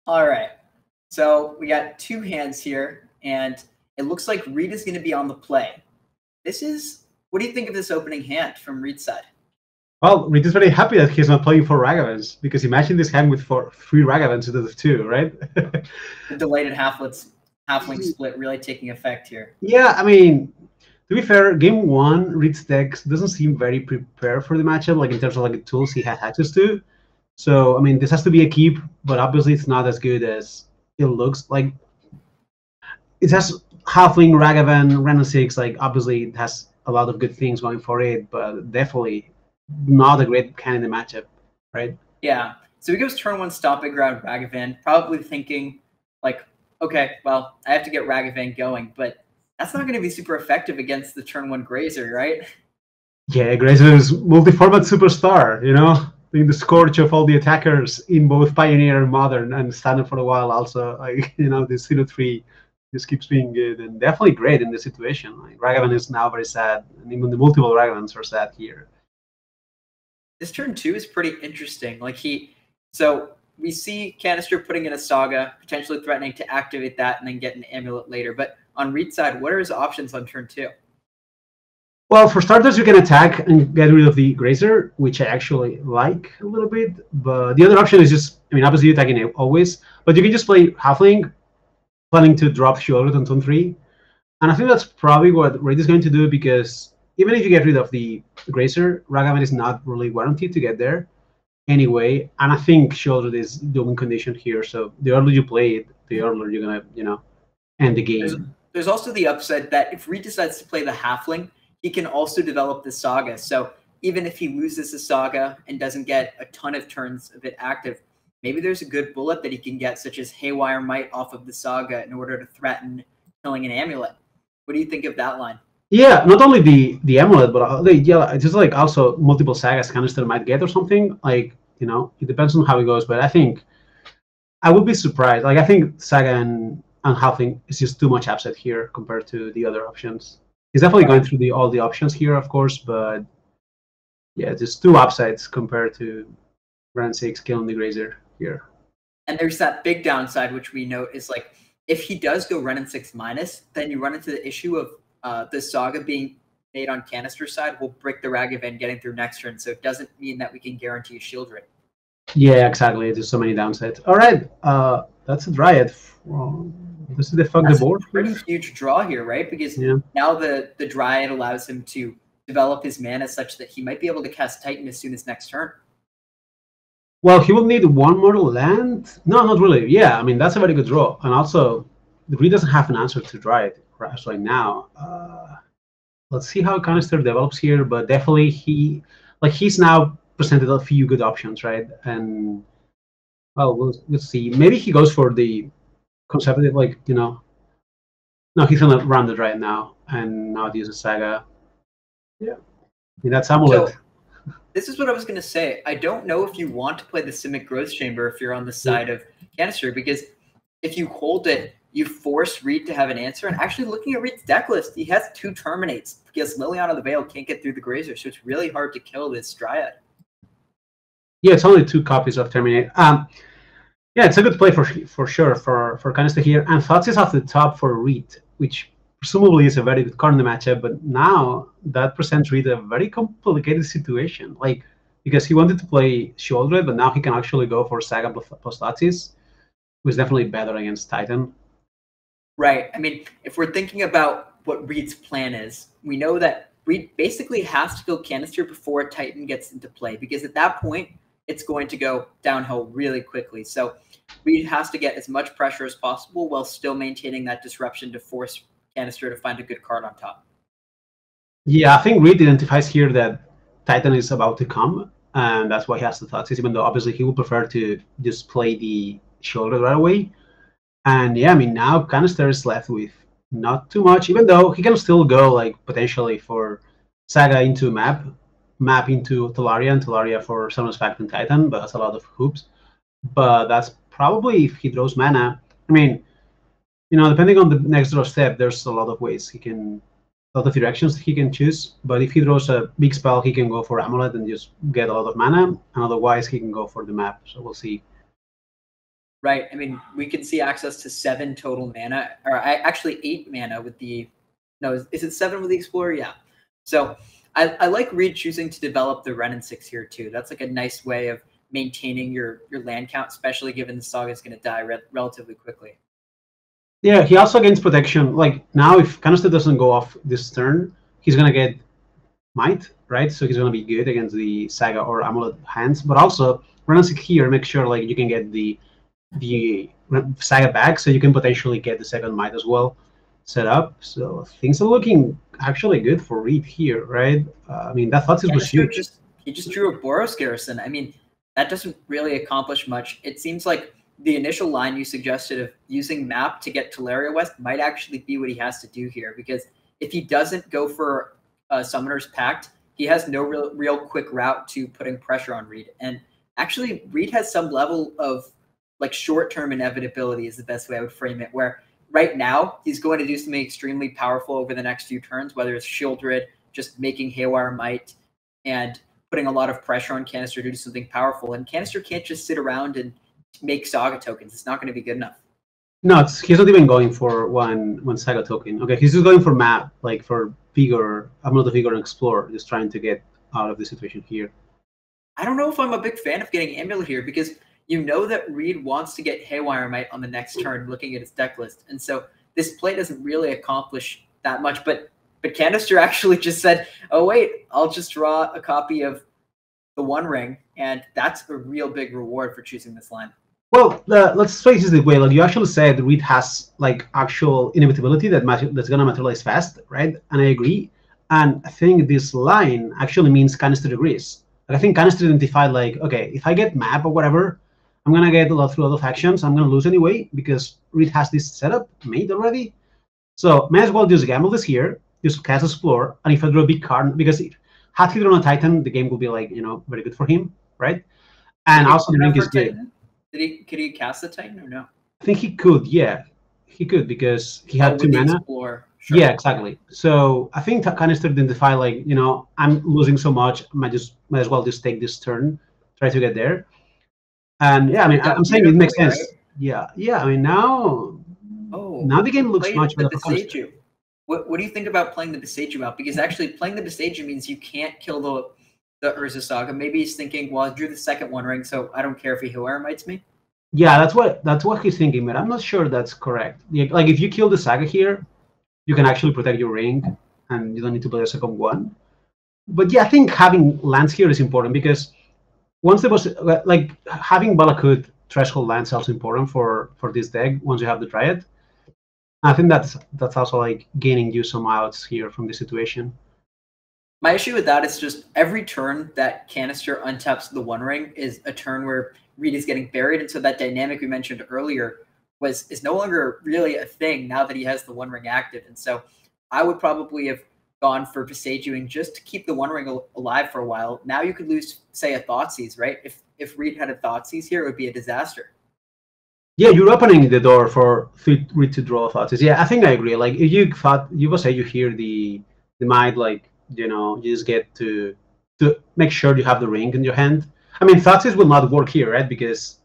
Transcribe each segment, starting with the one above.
All right. So we got two hands here, and it looks like Reid is going to be on the play. What do you think of this opening hand from Reid's side? Well, Reid is very happy that he's not playing 4 Ragavans, because imagine this hand with 3 Ragavans instead of 2, right? The delayed halfling split really taking effect here. Yeah, I mean, to be fair, game 1, Reid's deck doesn't seem very prepared for the matchup, like in terms of like the tools he has access to. So, I mean, this has to be a keep, but obviously it's not as good as it looks. Like, it has halfling, Ragavan, Renan 6, like, obviously it has a lot of good things going for it, but definitely not a great kind of the matchup, right? Yeah. So he goes turn 1 stomping ground Ragavan, probably thinking, like, okay, well, I have to get Ragavan going, but that's not going to be super effective against the turn 1 Grazer, right? Yeah, Grazer is multi-format superstar, you know? Being the scourge of all the attackers in both Pioneer and Modern, and Standard for a while also. Like, you know, this 0-3 just keeps being good and definitely great in this situation. Like, Ragavan is now very sad, and even the multiple Ragavans are sad here. This turn 2 is pretty interesting. So we see Kanister putting in a Saga, potentially threatening to activate that and then get an Amulet later. But on Reid's side, what are his options on turn 2? Well, for starters, you can attack and get rid of the Grazer, which I actually like a little bit. But the other option is just, I mean, obviously you're attacking always, but you can just play Halfling, planning to drop Shieldred on turn 3. And I think that's probably what Reid is going to do, because even if you get rid of the Grazer, Ragavan is not really guaranteed to get there anyway. And I think Shieldred is the win condition here. So the earlier you play it, the earlier you're going to, you know, end the game. There's also the upside that if Reid decides to play the Halfling, he can also develop the Saga. So even if he loses the Saga and doesn't get a ton of turns of it active, maybe there's a good bullet that he can get, such as Haywire Might off of the Saga in order to threaten killing an Amulet. What do you think of that line? Yeah, not only the Amulet, but just like also multiple Sagas Kanister might get or something. Like, you know, it depends on how it goes. But I think I would be surprised. Like, I think Saga and Halfling is just too much upset here compared to the other options. He's definitely going through all the options here, of course, but yeah, just 2 upsides compared to Grand 6 killing the Grazer here. And there's that big downside, which we note is like, if he does go Renan 6 minus, then you run into the issue of the Saga being made on Kanister's side will break the Ragavan getting through next turn, so it doesn't mean that we can guarantee a shield rate. Yeah, exactly. There's so many downsides. All right, that's a Dryad. This is the board. Pretty huge draw here, right? Because now the Dryad allows him to develop his mana such that he might be able to cast Titan as soon as next turn. Well, he will need 1 more land. No, not really. Yeah, I mean, that's a very good draw. And also, the Reid doesn't have an answer to Dryad right now. Let's see how Kanister develops here, but definitely he's now presented a few good options, right? And well, let's see. Maybe he goes for the conservative, like, you know. No, he's gonna run the Dryad now and not use a Saga. Yeah, I mean, that's Amulet. So, this is what I was going to say. I don't know if you want to play the Simic Growth Chamber if you're on the side of Kanister, because if you hold it, you force Reid to have an answer. And actually, looking at Reid's deck list, he has 2 Terminates because Liliana the Veil can't get through the Grazer, so it's really hard to kill this Dryad. Yeah, it's only 2 copies of Terminate. Yeah, it's a good play for sure for Kanister here. And Thoughts is off the top for Reid, which presumably is a very good card in the matchup, but now that presents Reid a very complicated situation. Like, because he wanted to play Shieldred, but now he can actually go for Saga plus Thoughtseize, which is definitely better against Titan. Right. I mean, if we're thinking about what Reid's plan is, we know that Reid basically has to kill Kanister before a Titan gets into play, because at that point, it's going to go downhill really quickly. So Reid has to get as much pressure as possible while still maintaining that disruption to force Kanister to find a good card on top. Yeah, I think Reid identifies here that Titan is about to come, and that's why he has the Thoughtseize, even though obviously he would prefer to just play the Shieldred right away. And yeah, I mean, now Kanister is left with not too much, even though he can still go, like, potentially for Saga into map into Talaria, and Talaria for Summon's Pact and Titan, but that's a lot of hoops. But that's probably if he draws mana. I mean, you know, depending on the next draw step, there's a lot of ways a lot of directions he can choose. But if he draws a big spell, he can go for Amulet and just get a lot of mana, and otherwise he can go for the map. So we'll see. Right. I mean, we can see access to 7 total mana, or actually 8 mana with the. No, is it 7 with the Explorer? Yeah. So I like Reid choosing to develop the Ren and 6 here too. That's like a nice way of maintaining your land count, especially given the Saga is going to die relatively quickly. Yeah, he also gains protection. Like now, if Kanister doesn't go off this turn, he's gonna get Might, right? So he's gonna be good against the Saga or Amulet hands. But also, Renaissance here make sure like you can get the Saga back, so you can potentially get the second Might as well set up. So things are looking actually good for Reid here, right? I mean, that Thoughtseize was huge. He just drew a Boros Garrison. I mean, that doesn't really accomplish much. It seems like the initial line you suggested of using map to get Teleria West might actually be what he has to do here, because if he doesn't go for Summoner's Pact, he has no real quick route to putting pressure on Reid. And actually, Reid has some level of like short-term inevitability is the best way I would frame it, where right now he's going to do something extremely powerful over the next few turns, whether it's Shieldred, just making Haywire Might, and putting a lot of pressure on Kanister to do something powerful. And Kanister can't just sit around and make Saga tokens. It's not going to be good enough. No, he's not even going for one Saga token. Okay, he's just going for map, like for Vigor, Amulet of Vigor and Explore, just trying to get out of the situation here. I don't know if I'm a big fan of getting Amulet here, because you know that Reid wants to get Haywire Might on the next turn looking at his deck list. And so this play doesn't really accomplish that much. But Kanister actually just said, oh, wait, I'll just draw a copy of the One Ring. And that's a real big reward for choosing this line. Well, let's face it this way. Like you actually said, Reid has like actual inevitability that's going to materialize fast, right? And I agree. And I think this line actually means Kanister agrees. Like, I think Kanister identified like, okay, if I get map or whatever, I'm going to get a lot of actions. I'm going to lose anyway because Reid has this setup made already. So may as well just gamble this here, just cast Explore, and if I draw a big card, because had he drawn a Titan, the game would be like, very good for him, right? And also the link is good. Could he cast the Titan or no? I think he could, yeah. He could because he had 2 mana. Explore. Sure. Yeah, exactly. So I think Kanister identified like, I'm losing so much, might as well just take this turn, try to get there. And yeah, I mean, I'm saying it makes sense. Right? Yeah. I mean, now the game looks much better for Kanister. What do you think about playing the Beseiju out? Because actually playing the Beseiju means you can't kill the Urza Saga. Maybe he's thinking, well, I drew the second One Ring, so I don't care if he Haywire Mites me. Yeah, that's what he's thinking, but I'm not sure that's correct. Like if you kill the Saga here, you can actually protect your ring, and you don't need to play a second one. But yeah, I think having lands here is important because once there was like having Balakut threshold lands is also important for this deck. Once you have the Dryad, I think that's also like gaining you some outs here from the situation. My issue with that is just every turn that Kanister untaps the One Ring is a turn where Reid is getting buried, and so that dynamic we mentioned earlier is no longer really a thing now that he has the One Ring active. And so I would probably have gone for Beseijuing just to keep the One Ring alive for a while. Now you could lose, say, a Thoughtseize, right? If Reid had a Thoughtseize here, it would be a disaster. Yeah, you're opening the door for Reid to draw Thoughtseize. Yeah, I think I agree. Like if you will say you hear the Might, like you just get to make sure you have the ring in your hand. I mean, Thoughtseize will not work here, right? Because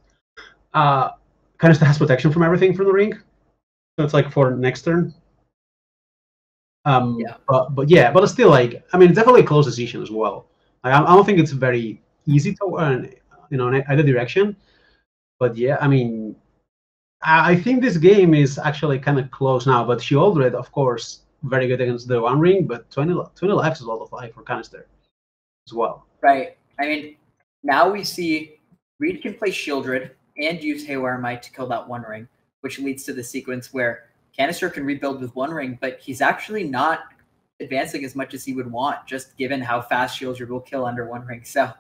Kanister has protection from everything from the ring, so it's like for next turn. Yeah. But still, like, I mean, it's definitely a close decision as well. Like, I don't think it's very easy to in either direction. But yeah, I mean, I think this game is actually kind of close now. But Shieldred, of course, very good against the One Ring, but 20 lives is a lot of life for Kanister as well. Right. I mean, now we see Reid can play Shieldred and use Haywire Might to kill that One Ring, which leads to the sequence where Kanister can rebuild with One Ring, but he's actually not advancing as much as he would want, just given how fast Shieldred will kill under One Ring. So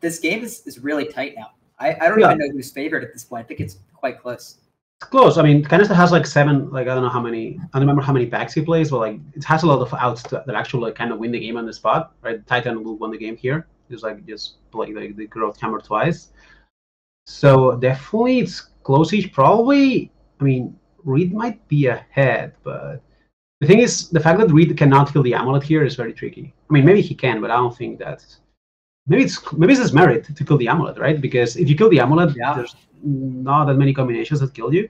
this game is really tight now. I don't even know who's favored at this point. I think it's quite close. It's close. I mean, Kanister has like 7, like I don't know how many. I don't remember how many packs he plays, but like it has a lot of outs that actually like kind of win the game on the spot. Right, Titan will win the game here. Just play like the Growth Hammer twice. So definitely it's close-ish. Probably, I mean, Reid might be ahead, but the thing is, the fact that Reid cannot kill the Amulet here is very tricky. I mean, maybe he can, but I don't think that's maybe it's his merit to kill the Amulet, right? Because if you kill the Amulet, Yeah. there's not that many combinations that kill you.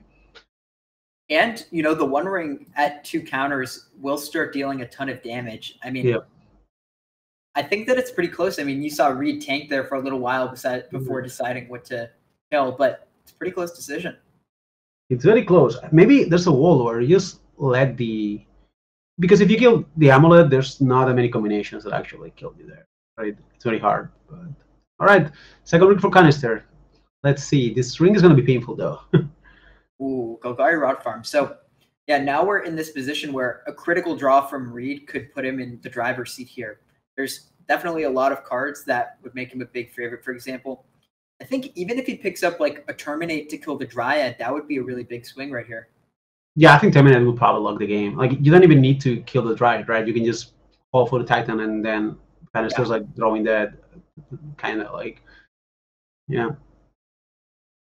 And, you know, the One Ring at 2 counters will start dealing a ton of damage. I mean, Yeah. I think that it's pretty close. I mean, you saw Reid tank there for a little while before deciding what to kill, but it's a pretty close decision. It's very close. Maybe there's a wall where you just let the... Because if you kill the Amulet, there's not that many combinations that actually kill you there, right? It's very hard. But... All right, second ring for Kanister. Let's see. This ring is going to be painful, though. Ooh, Golgari Rod Farm. So, yeah, now we're in this position where a critical draw from Reid could put him in the driver's seat here. There's definitely a lot of cards that would make him a big favorite. For example, I think even if he picks up like a Terminate to kill the Dryad, that would be a really big swing right here. Yeah, I think Terminate will probably lock the game. Like, you don't even need to kill the Dryad, right? You can just call for the Titan and then Kanister's like throwing that kind of like, yeah.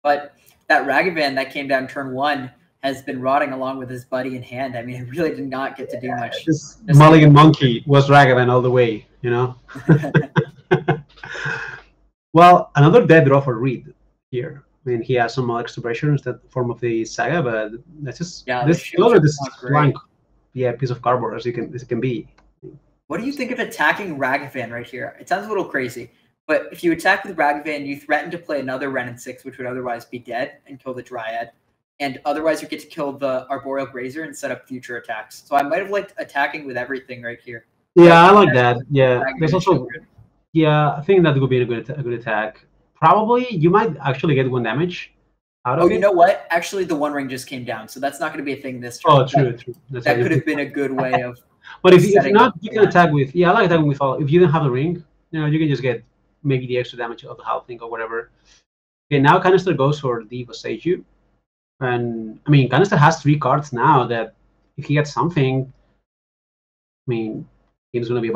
But that Ragavan that came down turn 1 has been rotting along with his buddy in hand. I mean, it really did not get to do much. This Mulligan Monkey was Ragavan all the way, you know? Well, another dead draw for Reid here. I mean, he has some extra pressure in that form of the Saga, but that's just this blank, piece of cardboard as it can be. What do you think of attacking Ragavan right here? It sounds a little crazy, but if you attack with Ragavan, you threaten to play another Wrenn and 6, which would otherwise be dead, and kill the Dryad. And otherwise, you get to kill the Arboreal Grazer and set up future attacks. So I might have liked attacking with everything right here. Yeah, I like that. Yeah, there's also... Yeah, I think that would be a good attack. Probably, you might actually get 1 damage out of it. Oh, you know what? Actually, the One Ring just came down, so that's not going to be a thing this turn. Oh, true. That could have been a good way of... But if not, you can attack with... Yeah, I like attacking with all... If you don't have the ring, you know, you can just get maybe the extra damage of the halfling or whatever. Okay, now Kanister goes for the Vasage. And, I mean, Kanister has 3 cards now that if he gets something, I mean, it's going to be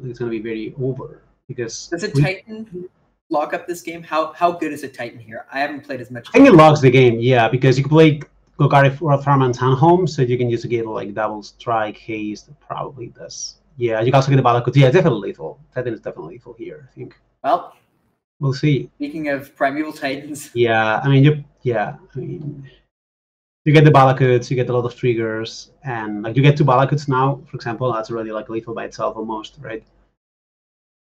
it's going to be very over. Because does a Titan lock up this game? How good is a Titan here? I haven't played as much. I think it locks the game, yeah, because you can play Golgari Farm and Home, so you can just get like double strike, haste, probably does. Yeah, you can also get a Balakut. Yeah, definitely lethal. Titan is definitely lethal here, I think. Well, we'll see. Speaking of Primeval Titans. Yeah, I mean, you get the Balakuts, you get a lot of triggers, and like you get 2 Balakuts now, for example, that's already like lethal by itself almost, right?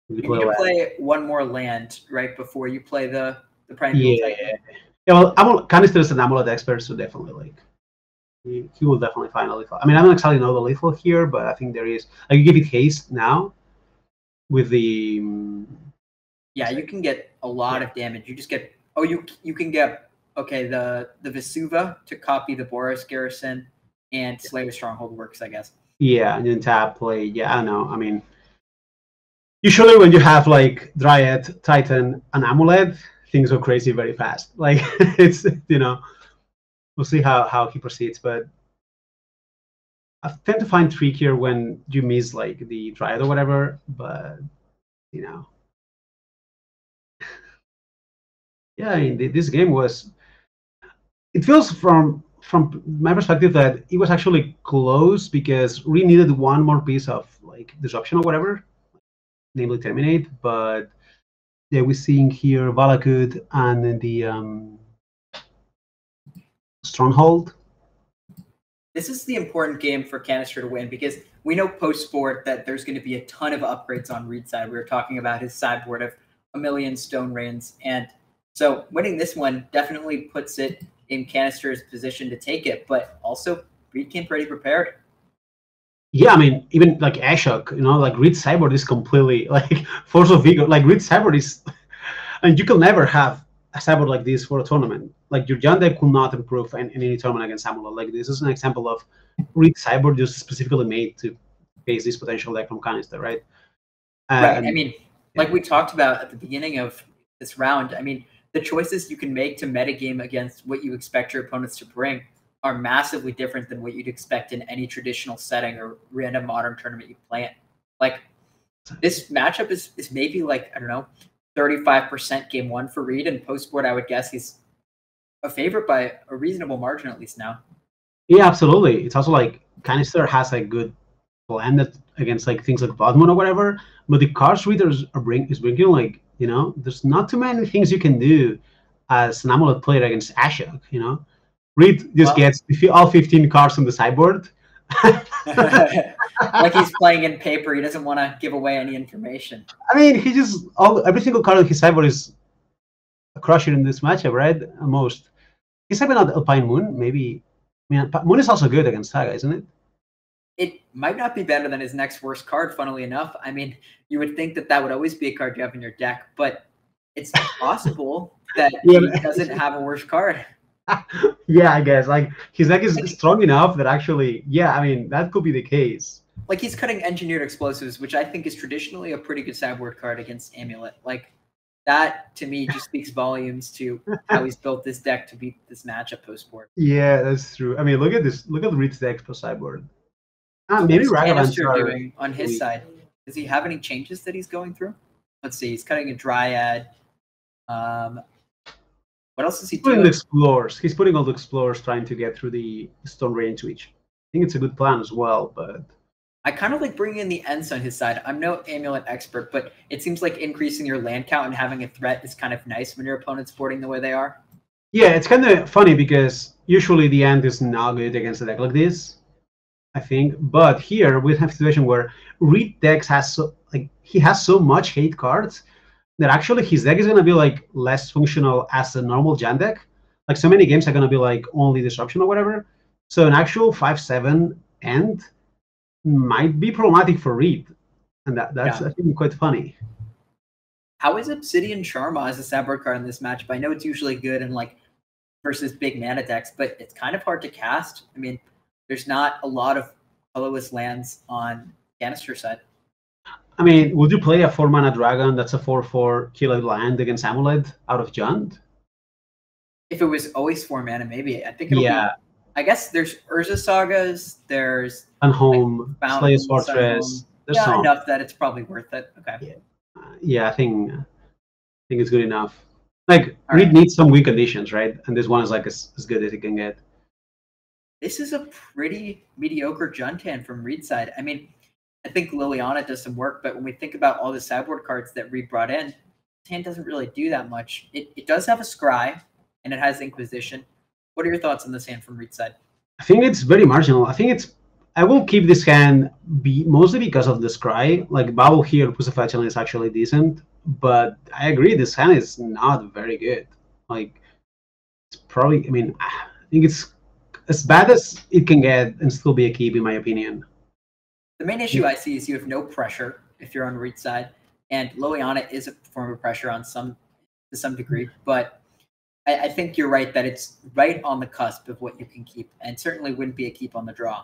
You can play 1 more land right before you play the Primeval Titan. Yeah, well, Kanister is an Amulet expert, so definitely like he will definitely find a lethal. I mean, I don't exactly know the lethal here, but I think there is. Like, you give it haste now with the. Yeah, you can get a lot of damage. You just get. Oh, you can get the Vesuva to copy the Boros Garrison, and Slay with Stronghold works, I guess. Yeah, and then tap play. Yeah, I know. I mean. Usually when you have like Dryad, Titan, and Amulet, things go crazy very fast. Like it's, you know, we'll see how he proceeds. But I tend to find trickier when you miss like the Dryad or whatever. But you know, yeah, I mean, this game was. It feels from my perspective that it was actually close because we needed 1 more piece of like disruption or whatever. Namely Terminate, but yeah, we're seeing here Valakut and the Stronghold. This is the important game for Kanister to win because we know post-sport that there's going to be a ton of upgrades on Reid's side. We were talking about his sideboard of 1 million Stone Rains, and so winning this one definitely puts it in Kanister's position to take it, but also Reid came pretty prepared. Yeah, I mean, even like Ashok, you know, like Reid's sideboard is completely like Force of Vigor. Like Reid's sideboard is, and you can never have a sideboard like this for a tournament. Like your Jan deck could not improve in any tournament against Amulet. Like this is an example of Reid's sideboard just specifically made to face this potential deck from Kanister, right? Right. I mean, like we talked about at the beginning of this round, I mean, the choices you can make to metagame against what you expect your opponents to bring are massively different than what you'd expect in any traditional setting or random modern tournament you play in. Like, this matchup is maybe like, I don't know, 35% game 1 for Reid, and post-board I would guess he's a favorite by a reasonable margin at least now. Yeah, absolutely. It's also like Kanister has a good plan that against like things like Blood Moon or whatever. But the cards readers is bringing like, you know, there's not too many things you can do as an Amulet player against Ashok. You know, Reid just gets all 15 cards on the sideboard. Like he's playing in paper. He doesn't want to give away any information. I mean, he just every single card on his sideboard is a crusher in this matchup, right? Most. He's having an Alpine Moon, maybe. I mean, Moon is also good against Saga, isn't it? It might not be better than his next worst card, funnily enough. I mean, you would think that that would always be a card you have in your deck, but it's possible that he doesn't have a worse card. Yeah, I guess. Like, his deck is strong enough that actually, yeah, I mean, that could be the case. Like, he's cutting Engineered Explosives, which I think is traditionally a pretty good sideboard card against Amulet. Like, that, to me, just speaks volumes to how he's built this deck to beat this matchup post-board. Yeah, that's true. I mean, look at this. Look at Reid's deck post sideboard. Maybe Kanister doing on his side. Does he have any changes that he's going through? Let's see. He's cutting a Dryad. What else is he doing? Putting the Explorers. He's putting all the Explorers trying to get through the Stone Range, which I think it's a good plan as well, but... I kind of like bringing in the Ents on his side. I'm no Amulet expert, but it seems like increasing your land count and having a threat is kind of nice when your opponent's boarding the way they are. Yeah, it's kind of funny because usually the Ent is not good against a deck like this, I think. But here we have a situation where Reid decks has he has so much hate cards that actually his deck is going to be like less functional as a normal Jan deck. Like so many games are going to be like only Disruption or whatever. So an actual 5/7 Ent might be problematic for Reid, and that's I think quite funny. How is Obsidian Charma as a sideboard card in this matchup? I know it's usually good in like versus big mana decks, but it's kind of hard to cast. I mean, there's not a lot of colorless lands on Kanister side. I mean, would you play a 4-mana dragon that's a 4/4 kill land against Amulet out of Jund? If it was always 4 mana, maybe. I think it'll be. I guess there's Urza Sagas, there's Sunhome, like Slayer's Fortress. There's enough that it's probably worth it. Okay. Yeah, I think it's good enough. Like Reid needs some win conditions, right? And this one is like as good as it can get. This is a pretty mediocre Juntan from Reid's side. I mean, I think Liliana does some work, but when we think about all the sideboard cards that Reid brought in, his hand doesn't really do that much. It does have a Scry, and it has Inquisition. What are your thoughts on this hand from Reid's side? I think it's very marginal. I will keep this hand mostly because of the Scry. Like Bubble here, Pusafetchland is actually decent, but I agree this hand is not very good. Like it's probably, I mean, I think it's as bad as it can get and still be a keep in my opinion. The main issue I see is you have no pressure if you're on Reid's side, and Liliana is a form of pressure to some degree, but I think you're right that it's right on the cusp of what you can keep, and certainly wouldn't be a keep on the draw.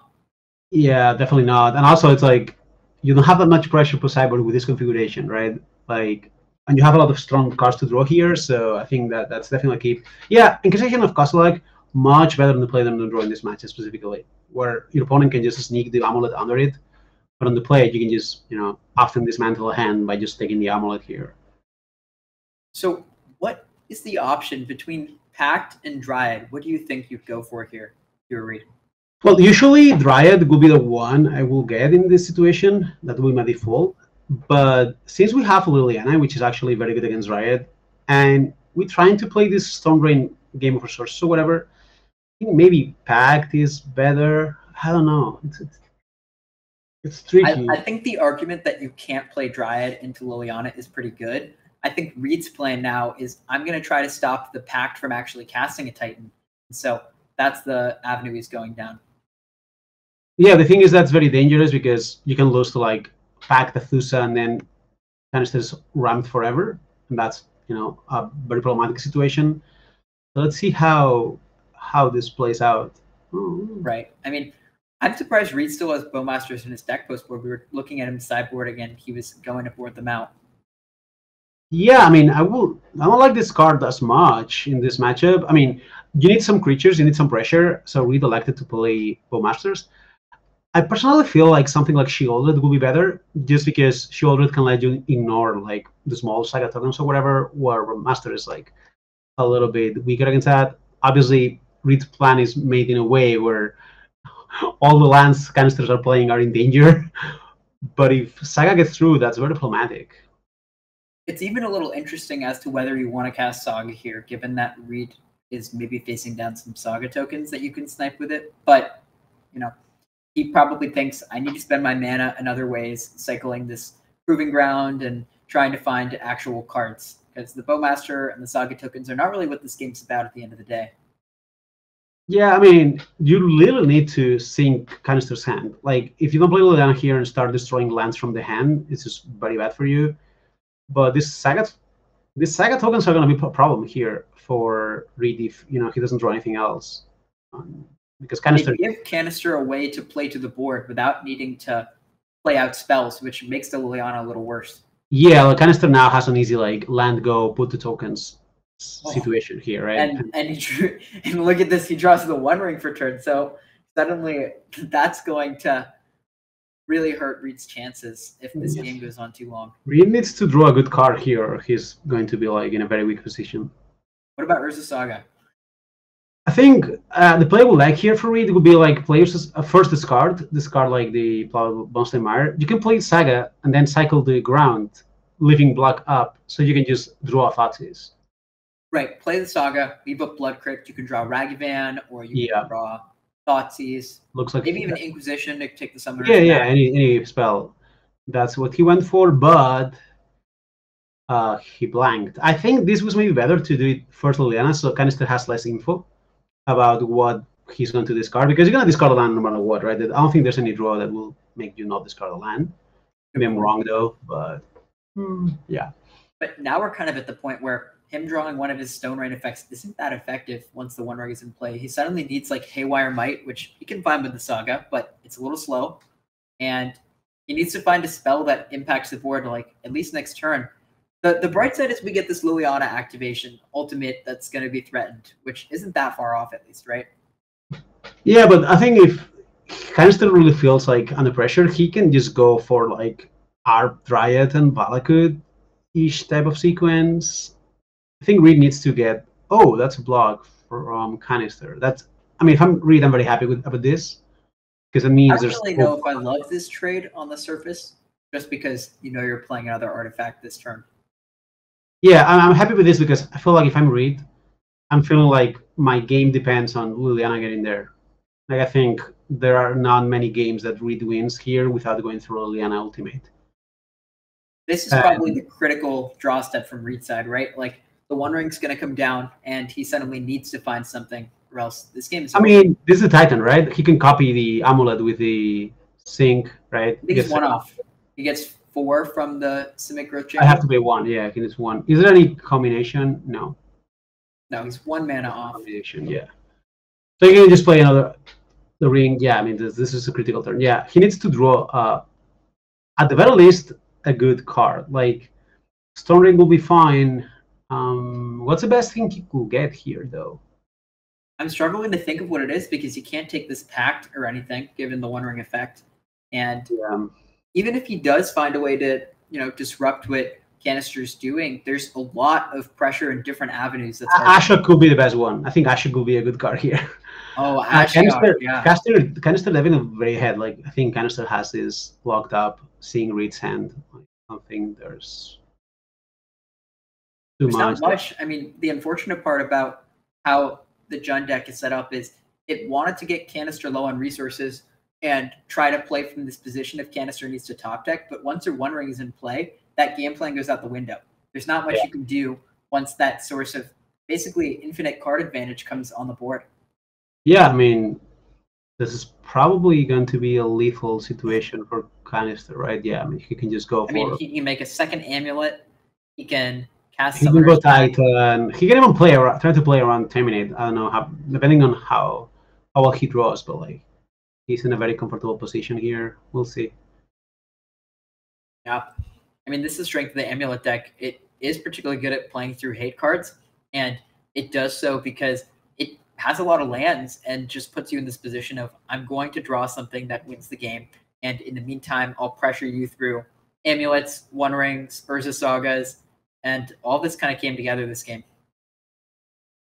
Yeah, definitely not. And also, it's like you don't have that much pressure per sideboard with this configuration, right? Like, and you have a lot of strong cards to draw here, so I think that's definitely a keep. Yeah, Inquisition of Kostelak, much better in the play than the draw in this match specifically, where your opponent can just sneak the Amulet under it, but on the play you can just often dismantle a hand by just taking the Amulet here. So what is the option between Pact and Dryad? What do you think you'd go for here, Reid? Well, usually Dryad will be the one I will get in this situation. That will be my default. But since we have Liliana, which is actually very good against Dryad, and we're trying to play this Stone Rain Game of Resources or whatever, I think maybe Pact is better. I don't know. It's tricky. I think the argument that you can't play Dryad into Liliana is pretty good. I think Reid's plan now is I'm going to try to stop the Pact from actually casting a Titan. So that's the avenue he's going down. Yeah, the thing is that's very dangerous because you can lose to like Pact, Athusa, and then Kanister's ramped forever. And that's, a very problematic situation. So let's see how this plays out. Right. I mean, I'm surprised Reid still has Bowmasters in his deck post board. We were looking at him sideboard again. He was going to board them out. Yeah, I mean, I don't like this card as much in this matchup. I mean, you need some creatures, you need some pressure, so Reid elected to play Bowmasters. I personally feel like something like Shieldred will be better, just because Shieldred can let you ignore like the small Saga tokens or whatever, where Master is like a little bit weaker against that. Obviously, Reid's plan is made in a way where all the lands Canisters are playing are in danger. But if Saga gets through, that's very problematic. It's even a little interesting as to whether you want to cast Saga here, given that Reid is maybe facing down some Saga tokens that you can snipe with it. But, you know, he probably thinks, I need to spend my mana in other ways, cycling this Proving Ground and trying to find actual cards. Because the Bowmaster and the Saga tokens are not really what this game's about at the end of the day. Yeah, I mean, you literally need to sync Kanister's hand. Like, if you don't play Liliana here and start destroying lands from the hand, it's just very bad for you. But these Saga tokens are going to be a problem here for Reid if he doesn't draw anything else. Because Kanister give Kanister a way to play to the board without needing to play out spells, which makes the Liliana a little worse. Yeah, well, Kanister now has an easy land go put the tokens situation here, right? And look at this, he draws the One Ring for turn, so suddenly that's going to really hurt Reid's chances if this game goes on too long. Reid needs to draw a good card here, or he's going to be in a very weak position. What about Urza Saga? I think the play we like here for Reid would be players first discard like the Bonston Mire. You can play Saga and then cycle the ground, leaving block up, so you can just draw Thoughtseize. Right, play the Saga, leave up Blood Crypt. You can draw Ragavan, or you can draw Thoughtseize. Looks like maybe even Inquisition to take the summoner. Yeah, any spell. That's what he went for, but he blanked. I think this was maybe better to do it first Liliana, so Kanister has less info about what he's going to discard, because you're going to discard a land no matter what, right? I don't think there's any draw that will make you not discard a land. Maybe I'm wrong, though, but yeah. But now we're kind of at the point where him drawing one of his Stone Rain effects isn't that effective once the One Ring is in play. He suddenly needs Haywire Might, which he can find with the Saga, but it's a little slow. And he needs to find a spell that impacts the board at least next turn. The bright side is we get this Liliana activation ultimate that's going to be threatened, which isn't that far off at least, right? Yeah, but I think if Kanister really feels under pressure, he can just go for Arp Dryad and Valakut-ish type of sequence. I think Reid needs to get, that's a block from Kanister. If I'm Reid, I'm very happy about this, because it means I don't really know if I love this trade on the surface, just because you're playing another artifact this turn. Yeah, I'm happy with this because I feel like if I'm Reid, I'm feeling like my game depends on Liliana getting there. I think there are not many games that Reid wins here without going through Liliana Ultimate. This is probably the critical draw step from Reid's side, right? The One Ring's going to come down, and he suddenly needs to find something, or else this game is over. This is a Titan, right? He can copy the Amulet with the Sync, right? I think it's one off. He gets 4 from the Simic Growth Chamber. I have to pay 1, yeah, I think it's 1. Is there any combination? No. No, he's 1 mana off. Combination, yeah. So you can just play the ring. Yeah, this is a critical turn. Yeah, he needs to draw, at the very least, a good card. Stone Ring will be fine. What's the best thing he could get here, though? I'm struggling to think of what it is, because he can't take this Pact or anything, given the One Ring effect. And even if he does find a way to, disrupt what Kanister's doing, there's a lot of pressure in different avenues. Asha could be the best one. I think Asha could be a good card here. Oh, Asha, yeah. Kanister living very ahead. I think Kanister has this locked up, seeing Reid's hand. I don't think there's not much. The unfortunate part about how the Jund deck is set up is it wanted to get Kanister low on resources and try to play from this position if Kanister needs to top deck. But once your One Ring is in play, that game plan goes out the window. There's not much you can do once that source of basically infinite card advantage comes on the board. Yeah, this is probably going to be a lethal situation for Kanister, right? Yeah, he can just go for... he can make a second Amulet. He can cast... He can go Titan. He can even try to play around Terminate. I don't know, how, depending on how well he draws, but he's in a very comfortable position here. We'll see. Yeah. This is the strength of the Amulet deck. It is particularly good at playing through hate cards, and it does so because it has a lot of lands and just puts you in this position of, I'm going to draw something that wins the game, and in the meantime, I'll pressure you through Amulets, One Rings, Urza Sagas, and all this kind of came together this game.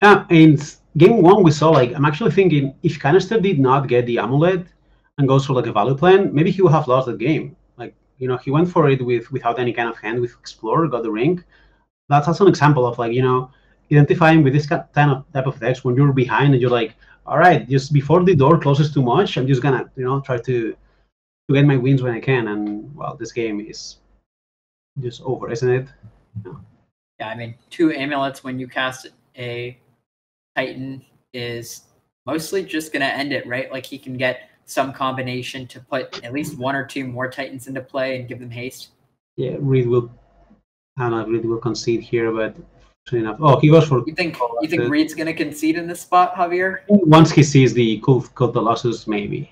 Yeah, and game one we saw, like, I'm actually thinking if Kanister did not get the Amulet and goes for like a value plan, maybe he would have lost the game. Like, you know, he went for it without any kind of hand with Explorer, got the ring. That's also an example of, like, you know, identifying with this type of decks when you're behind and you're like, all right, just before the door closes too much, I'm just gonna, you know, try to get my wins when I can. And well, this game is just over, isn't it? Yeah, I mean, 2 amulets when you cast a Titan is mostly just going to end it, right? Like, he can get some combination to put at least 1 or 2 more Titans into play and give them haste. Yeah, Reid will, I don't know if Reid will concede here, but enough. Oh, he goes for. You think Reid's going to concede in this spot, Javier? Once he sees the cut the losses, maybe.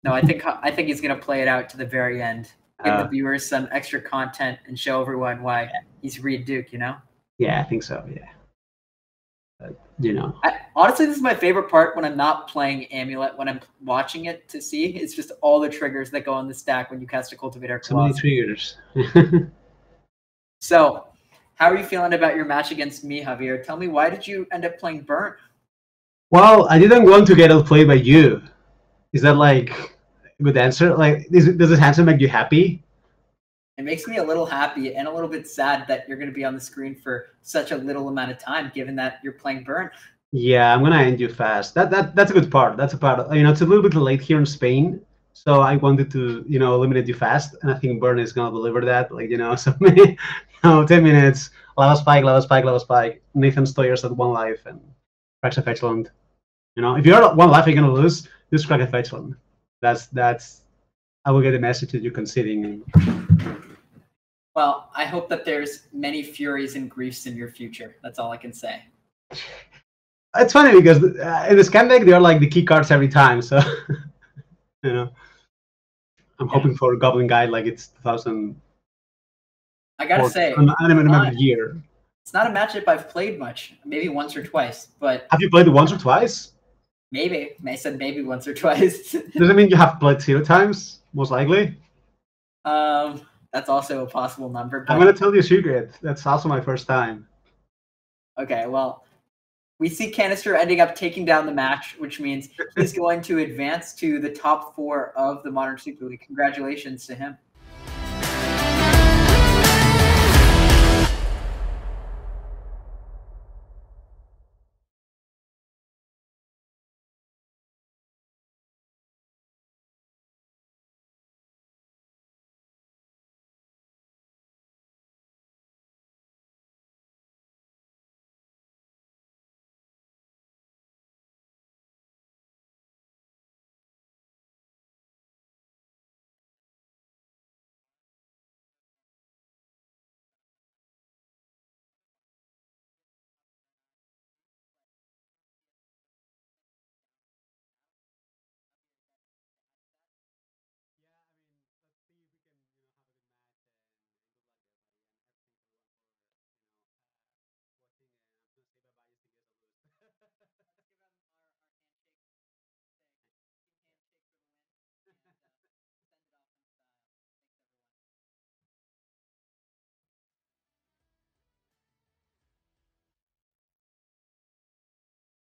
No, I think he's going to play it out to the very end. Give the viewers some extra content and show everyone why he's Reid Duke, you know? Yeah, I think so, yeah. You know. Honestly, this is my favorite part when I'm not playing Amulet, when I'm watching it to see. It's just all the triggers that go on the stack when you cast a Cultivator Claws. So many triggers. So, how are you feeling about your match against me, Javier? Tell me, why did you end up playing Burnt? Well, I didn't want to get outplayed by you. Is that, like, a good answer? Like, does this answer make you happy? It makes me a little happy and a little bit sad that you're going to be on the screen for such a little amount of time, given that you're playing Burnt. Yeah, I'm gonna end you fast. That's a good part. That's a part. You know, it's a little bit late here in Spain, so I wanted to, you know, eliminate you fast, and I think Burn is gonna deliver that. Like, you know, so many, 10 minutes, lava spike, lava spike, lava spike. Nathan Stoyers at 1 life and cracks a Fetchland. You know, if you're at 1 life, you're gonna lose. Just crack a Fetchland. That's. I will get the message that you're conceding. Well, I hope that there's many furies and griefs in your future. That's all I can say. It's funny because in the scan deck, there are like the key cards every time. So, you know, I'm hoping for a Goblin Guide like it's 2000. I gotta say, I don't remember the year. It's not a matchup I've played much. Maybe once or twice, but have you played it once or twice? Maybe. I said maybe once or twice. Does it mean you have played 0 times? Most likely. That's also a possible number. But... I'm gonna tell you a secret. That's also my first time. Okay, well, we see Kanister ending up taking down the match, which means he's going to advance to the top 4 of the Modern Super League. Congratulations to him.